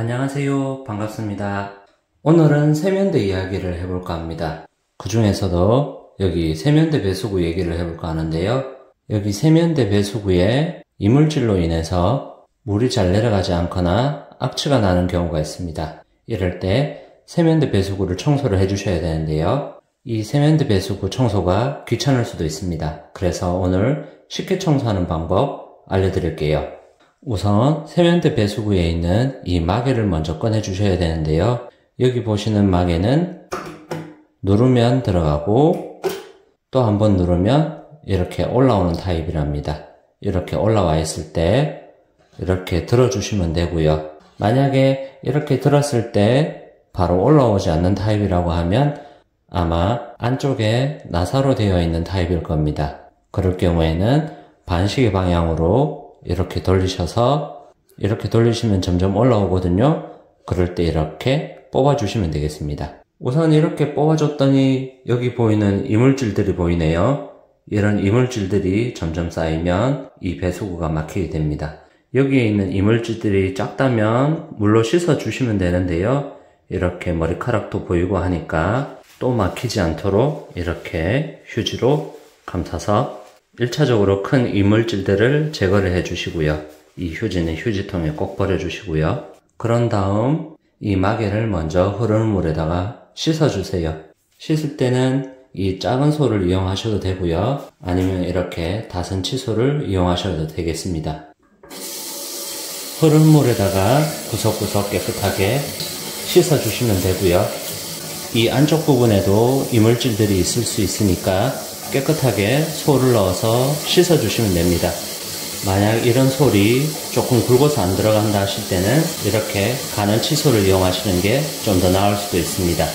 안녕하세요. 반갑습니다. 오늘은 세면대 이야기를 해볼까 합니다. 그 중에서도 여기 세면대 배수구 얘기를 해볼까 하는데요. 여기 세면대 배수구에 이물질로 인해서 물이 잘 내려가지 않거나 악취가 나는 경우가 있습니다. 이럴 때 세면대 배수구를 청소를 해주셔야 되는데요. 이 세면대 배수구 청소가 귀찮을 수도 있습니다. 그래서 오늘 쉽게 청소하는 방법 알려드릴게요. 우선 세면대 배수구에 있는 이 마개를 먼저 꺼내 주셔야 되는데요. 여기 보시는 마개는 누르면 들어가고 또 한번 누르면 이렇게 올라오는 타입이랍니다. 이렇게 올라와 있을 때 이렇게 들어주시면 되고요. 만약에 이렇게 들었을 때 바로 올라오지 않는 타입이라고 하면 아마 안쪽에 나사로 되어 있는 타입일 겁니다. 그럴 경우에는 반시계 방향으로 이렇게 돌리셔서 이렇게 돌리시면 점점 올라오거든요. 그럴 때 이렇게 뽑아주시면 되겠습니다. 우선 이렇게 뽑아줬더니 여기 보이는 이물질들이 보이네요. 이런 이물질들이 점점 쌓이면 이 배수구가 막히게 됩니다. 여기에 있는 이물질들이 작다면 물로 씻어 주시면 되는데요. 이렇게 머리카락도 보이고 하니까 또 막히지 않도록 이렇게 휴지로 감싸서 1차적으로 큰 이물질들을 제거를 해 주시고요. 이 휴지는 휴지통에 꼭 버려 주시고요. 그런 다음 이 마개를 먼저 흐르는 물에다가 씻어 주세요. 씻을 때는 이 작은 소를 이용하셔도 되고요. 아니면 이렇게 다선 칫솔을 이용하셔도 되겠습니다. 흐르는 물에다가 구석구석 깨끗하게 씻어 주시면 되고요. 이 안쪽 부분에도 이물질들이 있을 수 있으니까 깨끗하게 솔을 넣어서 씻어 주시면 됩니다. 만약 이런 솔이 조금 굵어서 안 들어간다 하실 때는 이렇게 가는 칫솔을 이용하시는 게 좀 더 나을 수도 있습니다.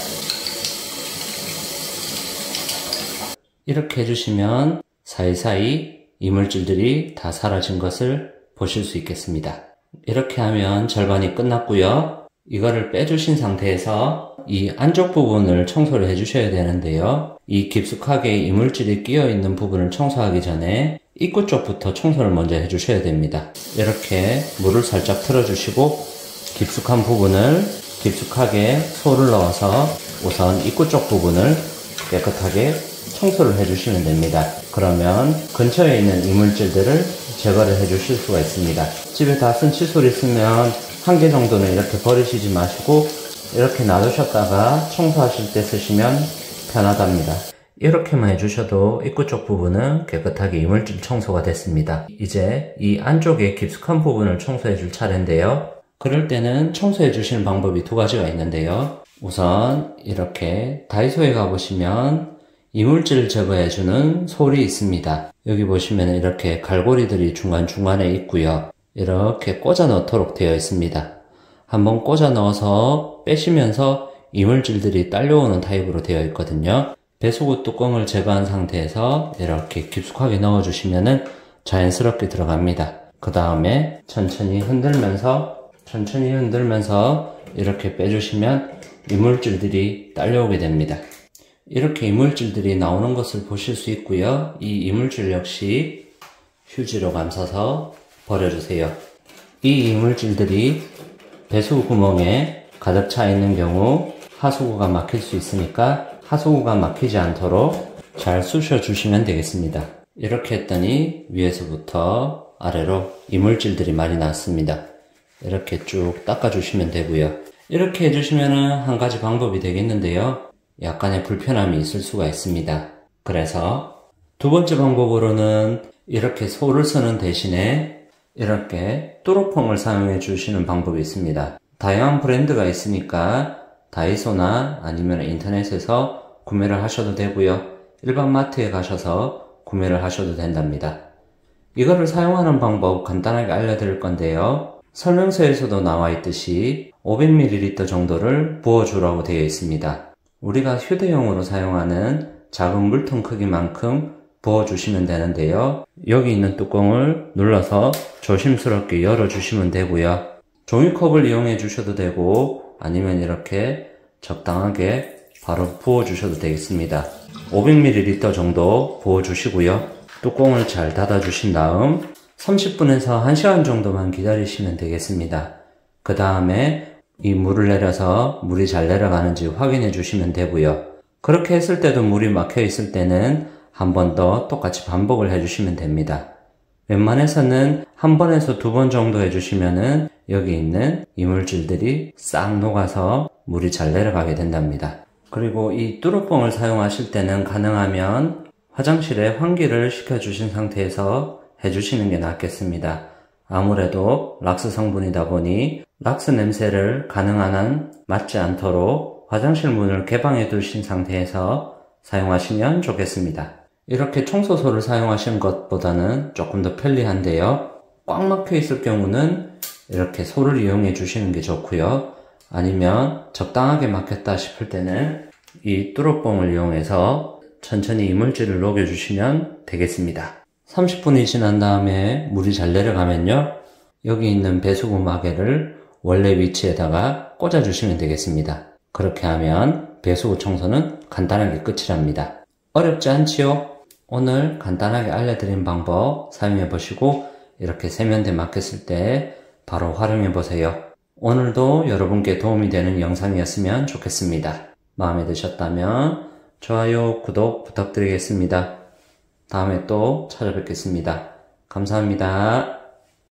이렇게 해주시면 사이사이 이물질들이 다 사라진 것을 보실 수 있겠습니다. 이렇게 하면 절반이 끝났고요. 이거를 빼주신 상태에서 이 안쪽 부분을 청소를 해주셔야 되는데요. 이 깊숙하게 이물질이 끼어 있는 부분을 청소하기 전에 입구 쪽부터 청소를 먼저 해주셔야 됩니다. 이렇게 물을 살짝 틀어주시고 깊숙한 부분을 깊숙하게 솔을 넣어서 우선 입구 쪽 부분을 깨끗하게 청소를 해주시면 됩니다. 그러면 근처에 있는 이물질들을 제거를 해주실 수가 있습니다. 집에 다 쓴 칫솔 있으면 한 개 정도는 이렇게 버리시지 마시고 이렇게 놔두셨다가 청소하실 때 쓰시면 편하답니다. 이렇게만 해주셔도 입구 쪽 부분은 깨끗하게 이물질 청소가 됐습니다. 이제 이 안쪽에 깊숙한 부분을 청소해 줄 차례인데요. 그럴 때는 청소해 주시는 방법이 두 가지가 있는데요. 우선 이렇게 다이소에 가보시면 이물질 제거해주는 솔이 있습니다. 여기 보시면 이렇게 갈고리들이 중간중간에 있고요. 이렇게 꽂아 넣도록 되어 있습니다. 한번 꽂아 넣어서 빼시면서 이물질들이 딸려오는 타입으로 되어 있거든요. 배수구 뚜껑을 제거한 상태에서 이렇게 깊숙하게 넣어주시면 자연스럽게 들어갑니다. 그 다음에 천천히 흔들면서 이렇게 빼주시면 이물질들이 딸려오게 됩니다. 이렇게 이물질들이 나오는 것을 보실 수 있고요. 이 이물질 역시 휴지로 감싸서 버려주세요. 이 이물질들이 배수구 구멍에 가득 차 있는 경우 하수구가 막힐 수 있으니까 하수구가 막히지 않도록 잘 쑤셔 주시면 되겠습니다. 이렇게 했더니 위에서부터 아래로 이물질들이 많이 났습니다. 이렇게 쭉 닦아 주시면 되고요. 이렇게 해주시면 한 가지 방법이 되겠는데요. 약간의 불편함이 있을 수가 있습니다. 그래서 두 번째 방법으로는 이렇게 솔을 쓰는 대신에 이렇게 뚜루퐁을 사용해 주시는 방법이 있습니다. 다양한 브랜드가 있으니까 다이소나 아니면 인터넷에서 구매를 하셔도 되고요. 일반 마트에 가셔서 구매를 하셔도 된답니다. 이거를 사용하는 방법 간단하게 알려드릴 건데요. 설명서에서도 나와 있듯이 500ml 정도를 부어주라고 되어 있습니다. 우리가 휴대용으로 사용하는 작은 물통 크기만큼 부어주시면 되는데요. 여기 있는 뚜껑을 눌러서 조심스럽게 열어주시면 되고요. 종이컵을 이용해 주셔도 되고 아니면 이렇게 적당하게 바로 부어주셔도 되겠습니다. 500ml 정도 부어주시고요. 뚜껑을 잘 닫아주신 다음 30분에서 1시간 정도만 기다리시면 되겠습니다. 그 다음에 이 물을 내려서 물이 잘 내려가는지 확인해 주시면 되고요. 그렇게 했을 때도 물이 막혀 있을 때는 한 번 더 똑같이 반복을 해주시면 됩니다. 웬만해서는 한 번에서 두 번 정도 해주시면은 여기 있는 이물질들이 싹 녹아서 물이 잘 내려가게 된답니다. 그리고 이 뚜루뽕을 사용하실 때는 가능하면 화장실에 환기를 시켜주신 상태에서 해주시는 게 낫겠습니다. 아무래도 락스 성분이다 보니 락스 냄새를 가능한 한 맡지 않도록 화장실 문을 개방해 두신 상태에서 사용하시면 좋겠습니다. 이렇게 청소소를 사용하시는 것보다는 조금 더 편리한데요. 꽉 막혀 있을 경우는 이렇게 소를 이용해 주시는 게 좋고요. 아니면 적당하게 막혔다 싶을 때는 이 뚜루뽕을 이용해서 천천히 이물질을 녹여 주시면 되겠습니다. 30분이 지난 다음에 물이 잘 내려가면요, 여기 있는 배수구 마개를 원래 위치에다가 꽂아 주시면 되겠습니다. 그렇게 하면 배수구 청소는 간단하게 끝이랍니다. 어렵지 않지요? 오늘 간단하게 알려드린 방법 사용해 보시고 이렇게 세면대 막혔을 때 바로 활용해 보세요. 오늘도 여러분께 도움이 되는 영상이었으면 좋겠습니다. 마음에 드셨다면 좋아요, 구독 부탁드리겠습니다. 다음에 또 찾아뵙겠습니다. 감사합니다.